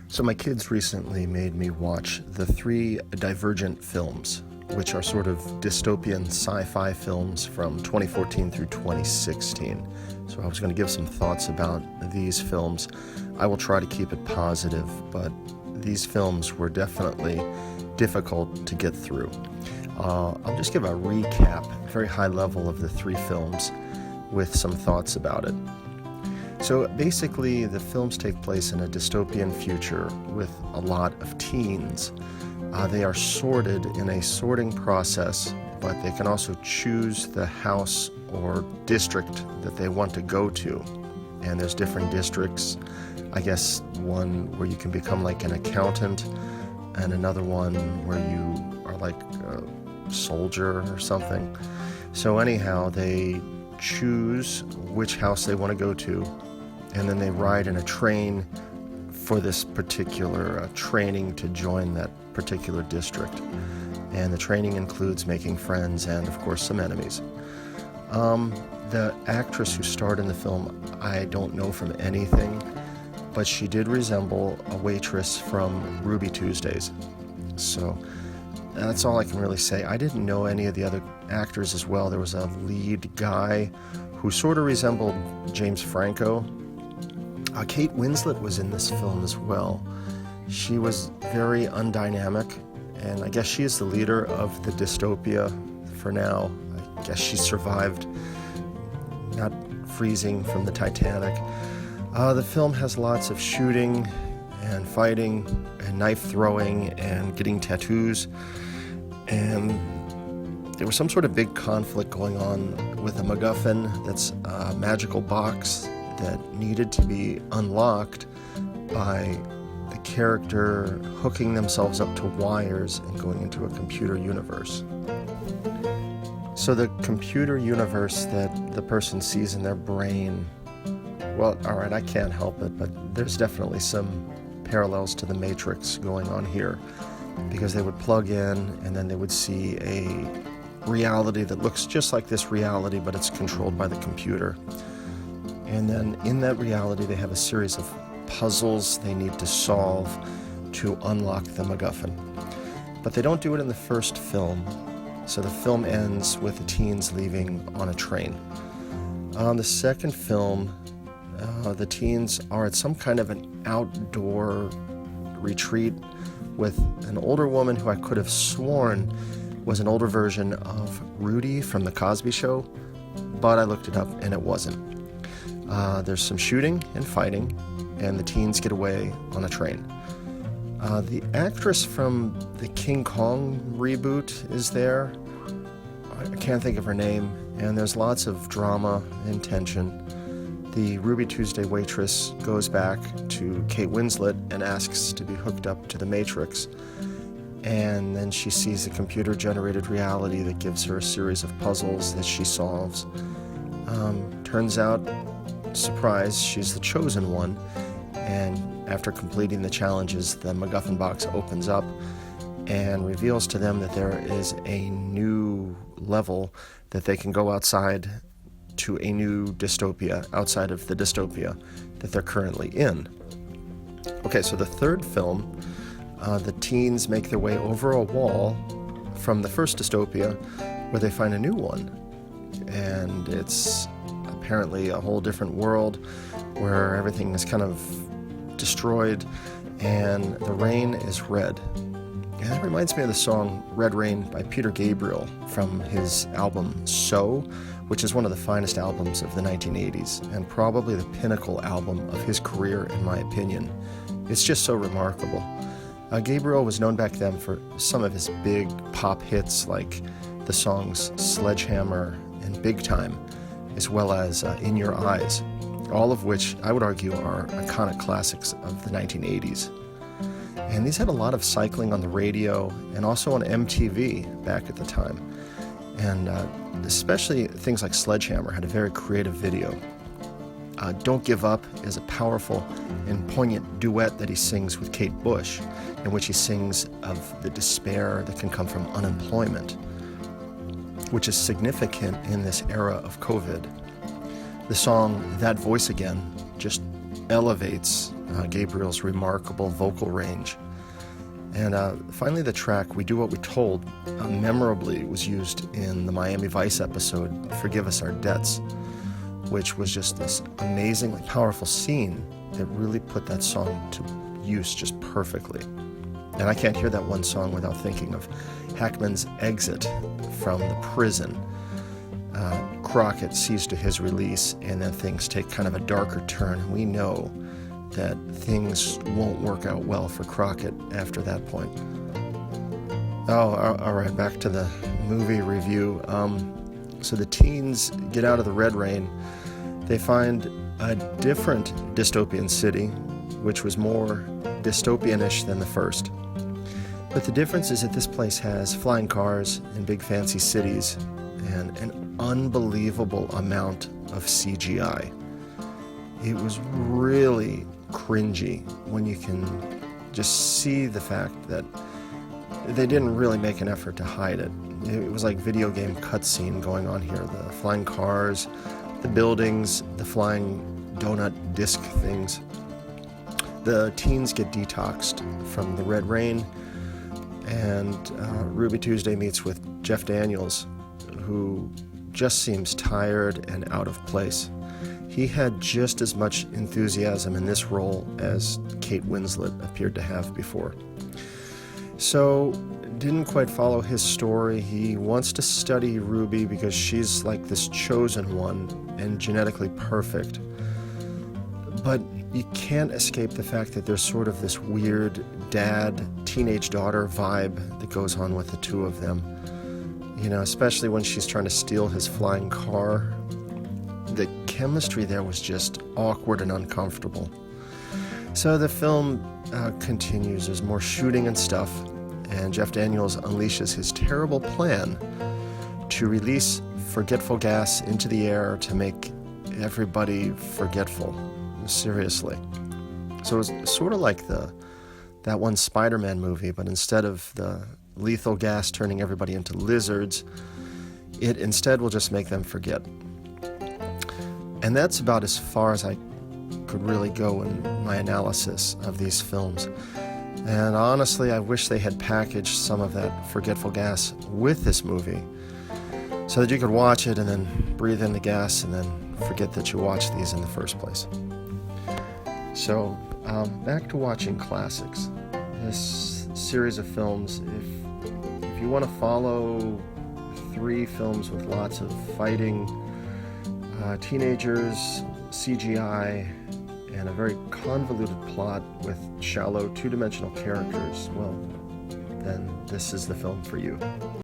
So my kids recently made me watch the three Divergent films, which are sort of dystopian sci-fi films from 2014 through 2016. So I was going to give some thoughts about these films. I will try to keep it positive, but these films were definitely difficult to get through. I'll just give a recap, a very high level of the three films with some thoughts about it. So basically, the films take place in a dystopian future with a lot of teens. They are sorted in a sorting process, but they can also choose the house or district that they want to go to. And there's different districts. I guess one where you can become like an accountant, and another one where you are like a soldier or something. So anyhow, they choose which house they want to go to, and then they ride in a train for this particular training to join that particular district. And the training includes making friends and, of course, some enemies. The actress who starred in the film, I don't know from anything, but she did resemble a waitress from Ruby Tuesdays. So that's all I can really say. I didn't know any of the other actors as well. There was a lead guy who sort of resembled James Franco. Kate Winslet was in this film as well. She was very undynamic, and I guess she is the leader of the dystopia for now. I guess she survived not freezing from the Titanic. The film has lots of shooting and fighting and knife throwing and getting tattoos, and there was some sort of big conflict going on with a MacGuffin that's a magical box that needed to be unlocked by the character hooking themselves up to wires and going into a computer universe. So the computer universe that the person sees in their brain, well, all right, I can't help it, but there's definitely some parallels to the Matrix going on here, because they would plug in and then they would see a reality that looks just like this reality, but it's controlled by the computer. And then in that reality, they have a series of puzzles they need to solve to unlock the MacGuffin. But they don't do it in the first film, so the film ends with the teens leaving on a train. The second film, the teens are at some kind of an outdoor retreat with an older woman who I could have sworn was an older version of Rudy from The Cosby Show, but I looked it up and it wasn't. There's some shooting and fighting, and the teens get away on a train. The actress from the King Kong reboot is there. I can't think of her name, and there's lots of drama and tension. The Ruby Tuesday waitress goes back to Kate Winslet and asks to be hooked up to the Matrix, and then she sees a computer-generated reality that gives her a series of puzzles that she solves. Turns out, surprise, she's the chosen one, and after completing the challenges, the MacGuffin box opens up and reveals to them that there is a new level that they can go outside to a new dystopia, outside of the dystopia that they're currently in. Okay, so the third film, the teens make their way over a wall from the first dystopia where they find a new one, and it's apparently a whole different world where everything is kind of destroyed and the rain is red. And that reminds me of the song Red Rain by Peter Gabriel from his album So, which is one of the finest albums of the 1980s and probably the pinnacle album of his career, in my opinion. It's just so remarkable. Gabriel was known back then for some of his big pop hits like the songs Sledgehammer and Big Time, as well as In Your Eyes, all of which I would argue are iconic classics of the 1980s. And these had a lot of cycling on the radio and also on MTV back at the time. And especially things like Sledgehammer had a very creative video. Don't Give Up is a powerful and poignant duet that he sings with Kate Bush, in which he sings of the despair that can come from unemployment, which is significant in this era of COVID. The song That Voice Again just elevates Gabriel's remarkable vocal range. And finally, the track "We Do What We Told" memorably was used in the Miami Vice episode "Forgive Us Our Debts," which was just this amazingly powerful scene that really put that song to use just perfectly. And I can't hear that one song without thinking of Hackman's exit from the prison. Crockett sees to his release, and then things take kind of a darker turn. We know that things won't work out well for Crockett after that point. All right, back to the movie review. So the teens get out of the Red Rain. They find a different dystopian city, which was more dystopian-ish than the first. But the difference is that this place has flying cars and big fancy cities and an unbelievable amount of CGI. It was really cringy when you can just see the fact that they didn't really make an effort to hide it. It was like video game cutscene going on here. The flying cars, the buildings, the flying donut disc things. The teens get detoxed from the Red Rain, and Ruby Tuesday meets with Jeff Daniels, who just seems tired and out of place. He had just as much enthusiasm in this role as Kate Winslet appeared to have before. So, didn't quite follow his story. He wants to study Ruby because she's like this chosen one and genetically perfect. But you can't escape the fact that there's sort of this weird dad-teenage daughter vibe that goes on with the two of them. You know, especially when she's trying to steal his flying car. The chemistry there was just awkward and uncomfortable. So the film continues. There's more shooting and stuff, and Jeff Daniels unleashes his terrible plan to release forgetful gas into the air to make everybody forgetful. Seriously. So it was sort of like that one Spider-Man movie, but instead of the lethal gas turning everybody into lizards, it instead will just make them forget. And that's about as far as I could really go in my analysis of these films. And honestly, I wish they had packaged some of that forgetful gas with this movie so that you could watch it and then breathe in the gas and then forget that you watched these in the first place. So, back to watching classics. This series of films, if you want to follow 3 films with lots of fighting, teenagers, CGI, and a very convoluted plot with shallow, two-dimensional characters, well, then this is the film for you.